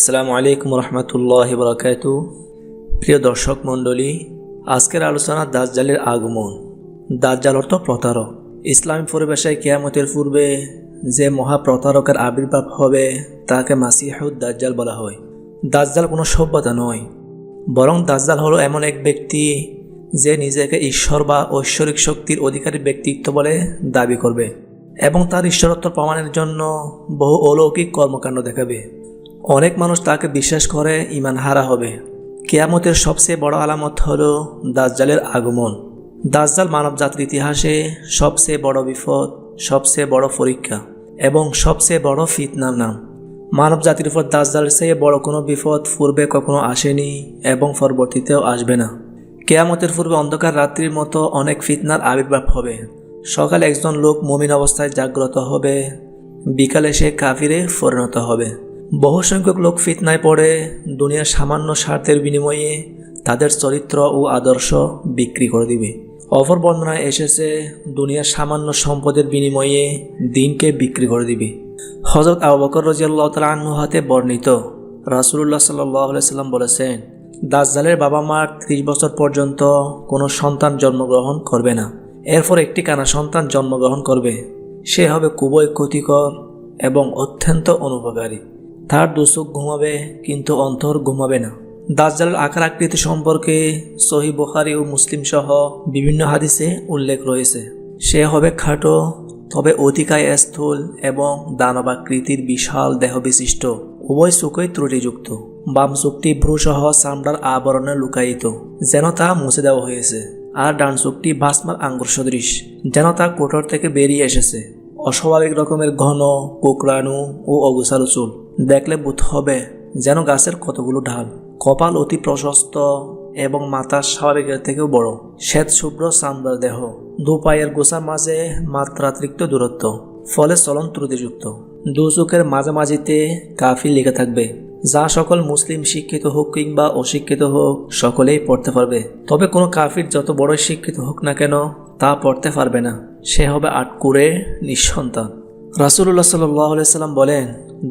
আসসালামু আলাইকুম রহমতুল্লাহি ওয়া বারাকাতুহু। প্রিয় দর্শক মণ্ডলী, আজকের আলোচনা দাজ্জালের আগমন। দাজ্জাল অর্থ প্রতারক। ইসলামী পরিভাষায় কিয়ামতের পূর্বে যে মহাপ্রতারকের আবির্ভাব হবে তাকে মাসিহুদ দাজ্জাল বলা হয়। দাজ্জাল কোনো সভ্যতা নয়, বরং দাজ্জাল হলো এমন এক ব্যক্তি যে নিজেকে ঈশ্বর বা ঐশ্বরিক শক্তির অধিকারী ব্যক্তিত্ব বলে দাবি করবে এবং তার ঈশ্বরত্ব প্রমাণের জন্য বহু অলৌকিক কর্মকাণ্ড দেখাবে। অনেক মানুষ তাকে বিশ্বাস করে ঈমান হারা হবে। কিয়ামতের সবচেয়ে বড় আলামত হলো দাজ্জালের আগমন। দাজ্জাল মানব জাতির ইতিহাসে সবচেয়ে বড় বিপদ, সবচেয়ে বড় পরীক্ষা এবং সবচেয়ে বড় ফিতনার নাম। মানব জাতির উপর দাজ্জালের চেয়ে বড় কোনো বিপদ পূর্বে কখনো আসেনি এবং পরবর্তীতেও আসবে না। কিয়ামতের পূর্বে অন্ধকার রাত্রির মতো অনেক ফিতনার আবির্ভাব হবে। সকালে একজন লোক মুমিন অবস্থায় জাগ্রত হবে, বিকালে সে কাফিরে পরিণত হবে। বহু সংখ্যক লোক ফিতনায় পড়ে দুনিয়ার সামান্য স্বার্থের বিনিময়ে তাদের চরিত্র ও আদর্শ বিক্রি করে দিবে। অপর বর্ণনায় এসেছে দুনিয়ার সামান্য সম্পদের বিনিময়ে দিনকে বিক্রি করে দিবে। হযরত আবু বকর রাদিয়াল্লাহু তাআলা আনহু হতে বর্ণিত, রাসূলুল্লাহ সাল্লাল্লাহু আলাইহি সাল্লাম বলেছেন, দাজ্জালের বাবা মা 30 বছর পর্যন্ত কোনো সন্তান জন্মগ্রহণ করবে না। এরপর একটি কানা সন্তান জন্মগ্রহণ করবে। সে হবে খুবই ক্ষতিকর এবং অত্যন্ত অনুপকারী। তার দুচোখ ঘুমাবে কিন্তু অন্তর ঘুমাবে না। দাজ্জালের আকার আকৃতি সম্পর্কে সহিহ বুখারী ও মুসলিম সহ বিভিন্ন হাদিসে উল্লেখ রয়েছে। সে হবে খাটো তবে অতিকায় স্থূল এবং দানবাকৃতির বিশাল দেহ বিশিষ্ট। উভয় চোখই ত্রুটিযুক্ত। বাম চোখটি ভ্রূসহ চামড়ার আবরণে লুকায়িত, যেন তা মুছে দেওয়া হয়েছে, আর ডান চোখটি ভাসমার আঙ্গুর সদৃশ, যেন তা কোটর থেকে বেরিয়ে এসেছে। অস্বাভাবিক রকমের ঘন, কোকড়ানো ও অগোছালো চুল। দেখলে বোধ হবে যেন গাছের কতগুলো ঢাল। কপাল অতি প্রশস্ত এবং মাথা স্বাভাবিকের থেকেও বড়। শ্বেত শুভ্র চামড়ার দেহ। দু পায়ের গোছার মাঝে মাত্রাতিরিক্ত দূরত্ব, ফলে চলন ত্রুটিযুক্ত। দু চোখের মাঝামাঝিতে কাফি লেগে থাকবে, যা সকল মুসলিম শিক্ষিত হোক কিংবা অশিক্ষিত হোক সকলেই পড়তে পারবে। তবে কোনো কাফির যত বড় শিক্ষিত হোক না কেন তা পড়তে পারবে না। সে হবে আটকুরে নিঃসন্তান। রাসূলুল্লাহ সাল্লাল্লাহু আলাইহি সাল্লাম বলেন,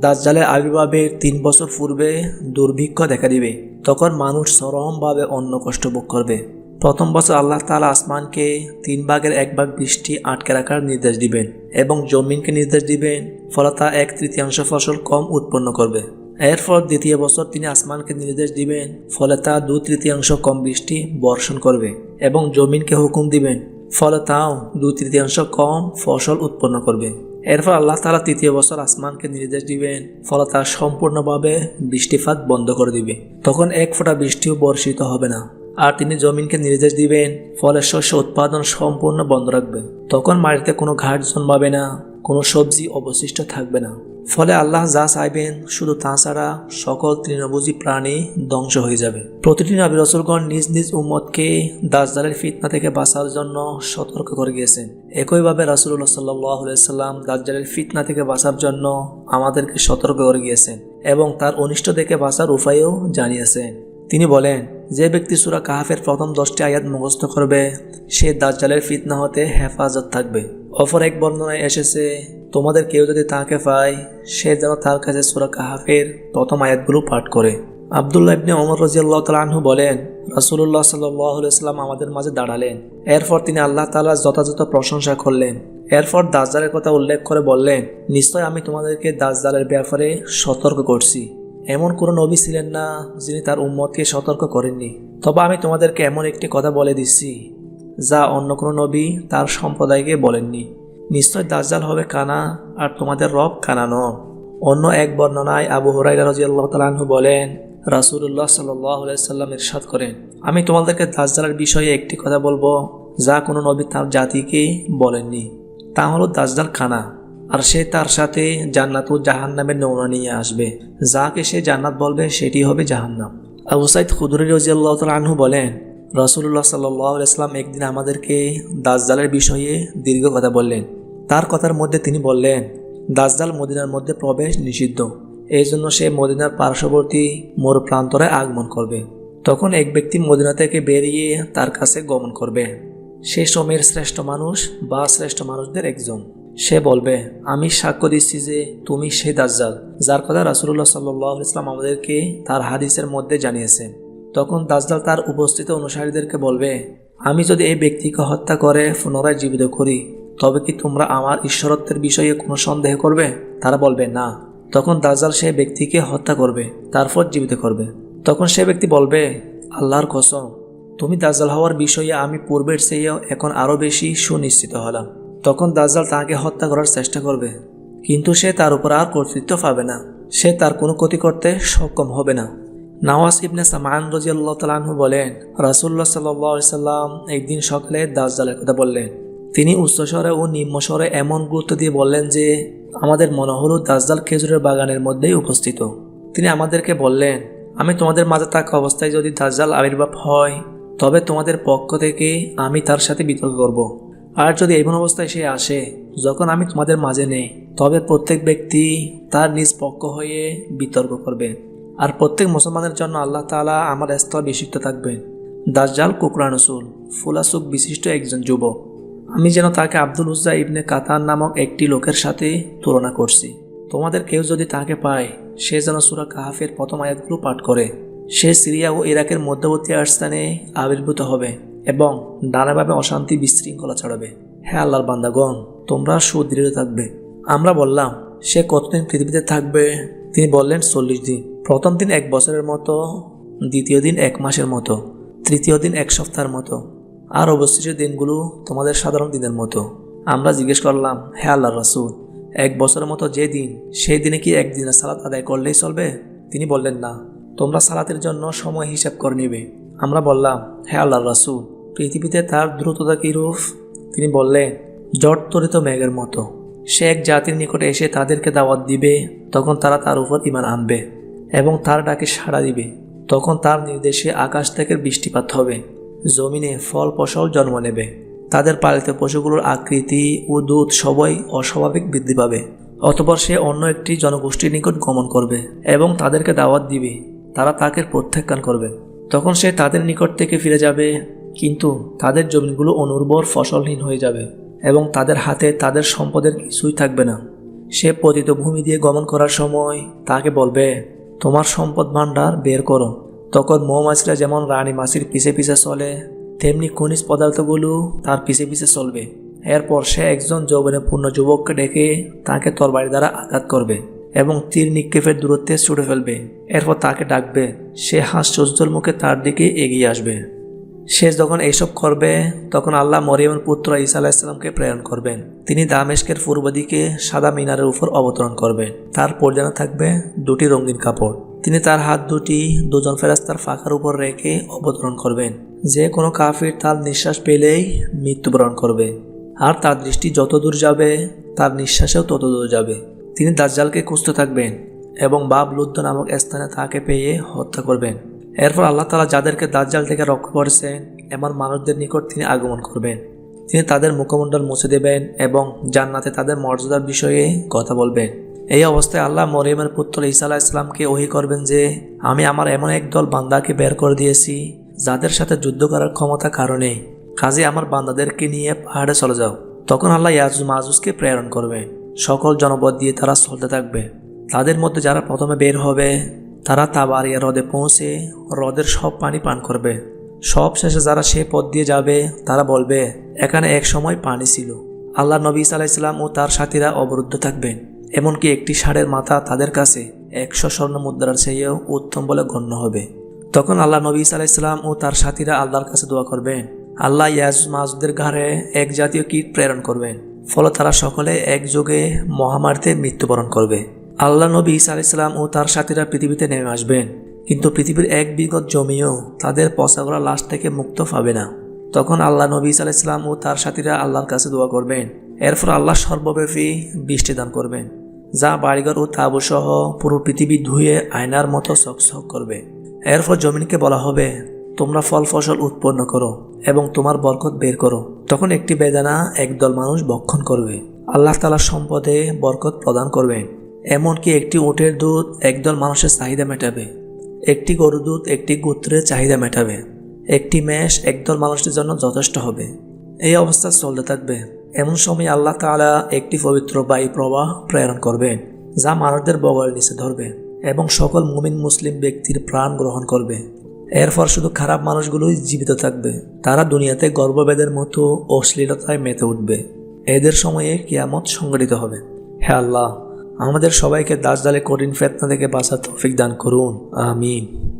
দাজ্জালের আবির্ভাবের 3 বছর পূর্বে দুর্ভিক্ষ দেখা দিবে। তখন মানুষ চরমভাবে অন্ন কষ্ট ভোগ করবে। প্রথম বছর আল্লাহ তাআলা আসমানকে 3 ভাগের 1 ভাগ বৃষ্টি আটকে রাখার নির্দেশ দিবেন এবং জমিনকে নির্দেশ দিবেন, ফলে তা 1/3 ফসল কম উৎপন্ন করবে। এরপর দ্বিতীয় বছর তিনি আসমানকে নির্দেশ দিবেন, ফলে তা 2/3 কম বৃষ্টি বর্ষণ করবে এবং জমিনকে হুকুম দিবেন, ফলে তাও 2/3 কম ফসল উৎপন্ন করবে। এরপর আল্লাহ তাআলা তৃতীয় বছর আসমানকে নির্দেশ দিবেন, ফলে তা সম্পূর্ণভাবে বৃষ্টিপাত বন্ধ করে দিবে। তখন 1 ফোঁটা বৃষ্টিও বর্ষিত হবে না। আর তিনি জমিনকে নির্দেশ দিবেন, ফলে শস্য উৎপাদন সম্পূর্ণ বন্ধ রাখবে। তখন মাটিতে কোনো ঘাস জন্মাবে না, কোনো সবজি অবশিষ্ট থাকবে না। ফলে আল্লাহ যা চাইবেন শুধু তা ছাড়া সকল তৃণভোজী প্রাণী ধ্বংস হয়ে যাবে। প্রতিটি নবী রাসূলগণ নিজ নিজ উম্মতকে দাজ্জালের ফিতনা থেকে বাঁচার জন্য সতর্ক করে গিয়েছেন। একইভাবে রাসূলুল্লাহ সাল্লাল্লাহু আলাইহি সাল্লাম দাজ্জালের ফিতনা থেকে বাঁচার জন্য আমাদেরকে সতর্ক করে গিয়েছেন এবং তার অনিষ্ট থেকে বাঁচার উপায়ও জানিয়েছেন। তিনি বলেন, যে ব্যক্তি সূরা কাহফের প্রথম 10টি আয়াত মুখস্থ করবে সে দাজ্জালের ফিতনা হতে হেফাজত থাকবে। অপর এক বর্ণনায় এসেছে, তোমাদের কেউ যদি তাকে পায় সে যেন তার কাছে সূরা কাহফের প্রথম আয়াতগুলো পাঠ করে। আব্দুল্লাহ ইবনে ওমর রাদিয়াল্লাহু তাআলা আনহু বলেন, রাসূলুল্লাহ সাল্লাল্লাহু আলাইহি সাল্লাম আমাদের মাঝে দাঁড়ালেন। এরপর তিনি আল্লাহ তাআলার যথাযথ প্রশংসা করলেন। এরপর দাজ্জালের কথা উল্লেখ করে বললেন, নিশ্চয় আমি তোমাদেরকে দাজ্জালের ব্যাপারে সতর্ক করছি। এমন কোনো নবী ছিলেন না যিনি তার উম্মতকে সতর্ক করেননি। তবে আমি তোমাদেরকে এমন একটি কথা বলে দিচ্ছি যা অন্য কোনো নবী তার সম্প্রদায়কে বলেননি। নিশ্চয় দাজ্জাল হবে কানা আর তোমাদের রব কানা নন। অন্য এক বর্ণনায় আবু হুরায়রা রাদিয়াল্লাহু তাআলা আনহু বলেন, রাসূলুল্লাহ সাল্লাল্লাহু আলাইহি সাল্লাম ইরশাদ করেন, আমি তোমাদেরকে দাজ্জালের বিষয়ে একটি কথা বলবো যা কোনো নবী তার জাতিকে বলেননি। তা হলো দাজ্জাল কানা, আর সে তার সাথে জান্নাত ও জাহান্নামের নমুনা নিয়ে আসবে। যাকে সে জান্নাত বলবে সেটি হবে জাহান্নাম। আবু সাঈদ খুদরী রাদিয়াল্লাহু তাআলা আনহু বলেন, রাসূলুল্লাহ সাল্লাল্লাহু আলাইহি সাল্লাম একদিন আমাদেরকে দাজ্জালের বিষয়ে দীর্ঘ কথা বললেন। তার কথার মধ্যে তিনি বললেন, দাজ্জাল মদিনার মধ্যে প্রবেশ নিষিদ্ধ, এই জন্য সে মদিনার পার্শ্ববর্তী মরু প্রান্তরে আগমন করবে। তখন এক ব্যক্তি মদিনা থেকে বেরিয়ে তার কাছে গমন করবে। সে সময়ের শ্রেষ্ঠ মানুষ বা শ্রেষ্ঠ মানুষদের একজন। সে বলবে, আমি সাক্ষ্য দিচ্ছি যে তুমি সেই দাজ্জাল যার কথা রাসূলুল্লাহ সাল্লাল্লাহু আলাইহি ওয়াসাল্লাম আমাদেরকে তার হাদিসের মধ্যে জানিয়েছেন। তখন দাজ্জাল তার উপস্থিত অনুসারীদেরকে বলবে, আমি যদি এই ব্যক্তিকে হত্যা করে পুনরায় জীবিত করি তবে কি তোমরা আমার ঈশ্বরত্বের বিষয়ে কোনো সন্দেহ করবে? তারা বলবে না। তখন দাজ্জাল সেই ব্যক্তিকে হত্যা করবে, তারপর জীবিত করবে। তখন সে ব্যক্তি বলবে, আল্লাহর কসম, তুমি দাজ্জাল হওয়ার বিষয়ে আমি পূর্বের চেয়েও এখন আরও বেশি সুনিশ্চিত হলাম। তখন দাজ্জাল তাকে হত্যা করার চেষ্টা করবে, কিন্তু সে তার উপর আর কর্তৃত্ব পাবে না। সে তার কোনো ক্ষতি করতে সক্ষম হবে না। নাওয়াস ইবনে সামআন রাদিয়াল্লাহু তাআলা আনহু বলেন, রাসূলুল্লাহ সাল্লাল্লাহু আলাইহি সাল্লাম একদিন সকালে দাজ্জালের কথা বললেন। তিনি উচ্চস্বরে ও নিম্নস্বরে এমন গুরুত্ব দিয়ে বললেন যে আমাদের মনে হলো দাজ্জাল খেজুরের বাগানের মধ্যেই উপস্থিত। তিনি আমাদেরকে বললেন, আমি তোমাদের মাঝে থাকা অবস্থায় যদি দাজ্জাল আবির্ভাব হয় তবে তোমাদের পক্ষ থেকে আমি তার সাথে বিতর্ক করব। আর যদি এমন অবস্থায় সে আসে যখন আমি তোমাদের মাঝে নেই তবে প্রত্যেক ব্যক্তি তার নিজ পক্ষ হয়ে বিতর্ক করবে। আর প্রত্যেক মুসলমানের জন্য আল্লাহ তাআলা আমার স্তর বিশিষ্ট থাকবেন। দাজ্জাল কুকরানসুল ফুলাসুক বিশিষ্ট একজন যুবক। আমি যেন তাকে আব্দুল উজ্জা ইবনে কাতান নামক একটি লোকের সাথে তুলনা করছি। তোমাদের কেউ যদি তাকে পায় সে যেন সূরা কাহাফের প্রথম আয়াতগুলো পাঠ করে। সে সিরিয়া ও ইরাকের মধ্যবর্তী স্থানে আবির্ভূত হবে এবং নানাভাবে অশান্তি বিশৃঙ্খলা ছড়াবে। হ্যাঁ আল্লাহর বান্দাগণ, তোমরা সুদৃঢ় থাকবে। আমরা বললাম, সে কতদিন পৃথিবীতে থাকবে? তিনি বললেন 40 দিন। প্রথম দিন 1 বছরের মতো, দ্বিতীয় দিন 1 মাসের মতো, তৃতীয় দিন 1 সপ্তাহের মতো, আর অবশিষ্ট দিনগুলো তোমাদের সাধারণ দিনের মতো। আমরা জিজ্ঞেস করলাম, হে আল্লাহর রাসূল, 1 বছরের মতো যে দিন, সেই দিনে কি একদিনের সালাত আদায় করলেই চলবে? তিনি বললেন, না, তোমরা সালাতের জন্য সময় হিসাব করে নিবে। আমরা বললাম, হে আল্লাহর রাসূল, পৃথিবীতে তার দ্রুততা কীরূপ? তিনি বললেন, জড়ত্বরিত মেঘের মতো। সে এক জাতির নিকটে এসে তাদেরকে দাওয়াত দিবে, তখন তারা তার উপর ঈমান আনবে এবং তার ডাকে সাড়া দিবে। তখন তার নির্দেশে আকাশ থেকে বৃষ্টিপাত হবে, জমিনে ফল ফসল জন্ম নেবে। তাদের পালিত পশুগুলোর আকৃতি ও দুধ সবই অস্বাভাবিক বৃদ্ধি পাবে। অতঃপর সে অন্য একটি জনগোষ্ঠীর নিকট গমন করবে এবং তাদেরকে দাওয়াত দিবে। তারা তাকে প্রত্যাখ্যান করবে। তখন সে তাদের নিকট থেকে ফিরে যাবে, কিন্তু তাদের জমিগুলো অনুর্বর ফসলহীন হয়ে যাবে এবং তাদের হাতে তাদের সম্পদের কিছুই থাকবে না। সে পতিত ভূমি দিয়ে গমন করার সময় তাকে বলবে, তোমার সম্পদ ভাণ্ডার বের করো। তখন মৌমাছিরা যেমন রানী মাছির পিছে পিছে চলে, তেমনি খনিজ পদার্থগুলো তার পিছে পিছে চলবে। এরপর সে একজন যৌবনপূর্ণ যুবককে ডেকে তাকে তরবারি দ্বারা আঘাত করবে এবং তীর নিক্ষেপের দূরত্বে ছুটে ফেলবে। এরপর তাকে ডাকবে, সে হাস্যোজ্জ্বল মুখে তার দিকে এগিয়ে আসবে। সে যখন এইসব করবে তখন আল্লাহ মরিয়মের পুত্র ঈসা আলাইহিস সালামকে প্রেরণ করবেন। তিনি দামেস্কের পূর্ব দিকে সাদা মিনারের উপর অবতরণ করবেন। তার পরজানা থাকবে 2টি রঙিন কাপড়। তিনি তার হাত দুটি 2জন ফেরেশতার ফাঁকার উপর রেখে অবতরণ করবেন। যে কোনো কাফির তার নিঃশ্বাস পেলেই মৃত্যুবরণ করবে, আর তার দৃষ্টি যত দূর যাবে তার নিঃশ্বাসেও তত দূর যাবে। তিনি দাজ্জালকে খুঁজতে থাকবেন এবং বাব লুদ্দ নামক স্থানে তাকে পেয়ে হত্যা করবেন। এরপর আল্লাহ তাআলা যাদেরকে দাজ্জাল থেকে রক্ষা করেছেন এমন মানুষদের নিকট তিনি আগমন করবেন। তিনি তাদের মুখমণ্ডল মুছে দেবেন এবং জান্নাতে তাদের মর্যাদার বিষয়ে কথা বলবেন। এই অবস্থায় আল্লাহ মরিয়মের পুত্র ঈসা আলাইহিস সালামকে ওহী করবেন যে, আমি আমার এমন এক দল বান্দাকে বের করে দিয়েছি যাদের সাথে যুদ্ধ করার ক্ষমতা কারণে, কাজে আমার বান্দাদেরকে নিয়ে পাহাড়ে চলে যাও। তখন আল্লাহ ইয়াজুজ মাজুজকে প্রেরণ করবে। সকল জনপদ দিয়ে তারা চলতে থাকবে। তাদের মধ্যে যারা প্রথমে বের হবে তারা তাবারিয়া হ্রদে পৌঁছে হ্রদের সব পানি পান করবে। সব শেষে যারা সে পথ দিয়ে যাবে তারা বলবে, এখানে এক সময় পানি ছিল। আল্লাহ নবী ঈসা আলাইহিস সালাম ও তার সাথীরা অবরুদ্ধ থাকবেন। এমনকি একটি ষাঁড়ের মাথা তাদের কাছে 100 স্বর্ণ মুদ্রার চেয়েও উত্তম বলে গণ্য হবে। তখন আল্লাহ নবী ঈসা আলাইহিস সালাম ও তার সাথীরা আল্লাহর কাছে দোয়া করবেন। আল্লাহ ইয়াজুজ মাজুজদের ঘাড়ে এক জাতীয় কীট প্রেরণ করবেন, ফলে তারা সকলে একযোগে মহামারীতে মৃত্যুবরণ করবে। আল্লাহ নবী ঈসা আলাইহিস সালাম ও তার সাথীরা পৃথিবীতে নেমে আসবেন, কিন্তু পৃথিবীর এক বিগত জমিও তাদের পচা গলা লাশ থেকে মুক্ত পাবে না। তখন আল্লাহ নবী ঈসা আলাইহিস সালাম ও তার সাথীরা আল্লাহর কাছে দোয়া করবেন। এরপর আল্লাহ সর্বব্যাপী বৃষ্টি দান করবেন, যা বাড়িঘর ও তাঁবু সহ পুরো পৃথিবী ধুয়ে আয়নার মতো চকচক করবে। এরপর জমিনকে বলা হবে, তোমরা ফল ফসল উৎপন্ন করো এবং তোমার বরকত বের করো। তখন একটি বেদানা একদল মানুষ ভক্ষণ করবে। আল্লাহ তাআলা সম্পদে বরকত প্রদান করবেন। এমনকি একটি উটের দুধ একদল মানুষের চাহিদা মেটাবে, একটি গরুর দুধ একটি গোত্রের চাহিদা মেটাবে, একটি মেষ একদল মানুষের জন্য যথেষ্ট হবে। এই অবস্থা চলতে থাকবে। এমন সময় আল্লাহ তাআলা একটি পবিত্র বায়ু প্রবাহ প্রেরণ করবেন, যা মানুষদের বগলের নিচে ধরবে এবং সকল মুমিন মুসলিম ব্যক্তির প্রাণ গ্রহণ করবে। এরপর শুধু খারাপ মানুষগুলোই জীবিত থাকবে। তারা দুনিয়াতে গর্ভভেদের মতো অশ্লীলতায় মেতে উঠবে। এদের সময়ে কিয়ামত সংঘটিত হবে। হে আল্লাহ, আমাদের সবাইকে দাজ্জালের কঠিন ফিতনা থেকে বাঁচার তৌফিক দান করুন। আমিন।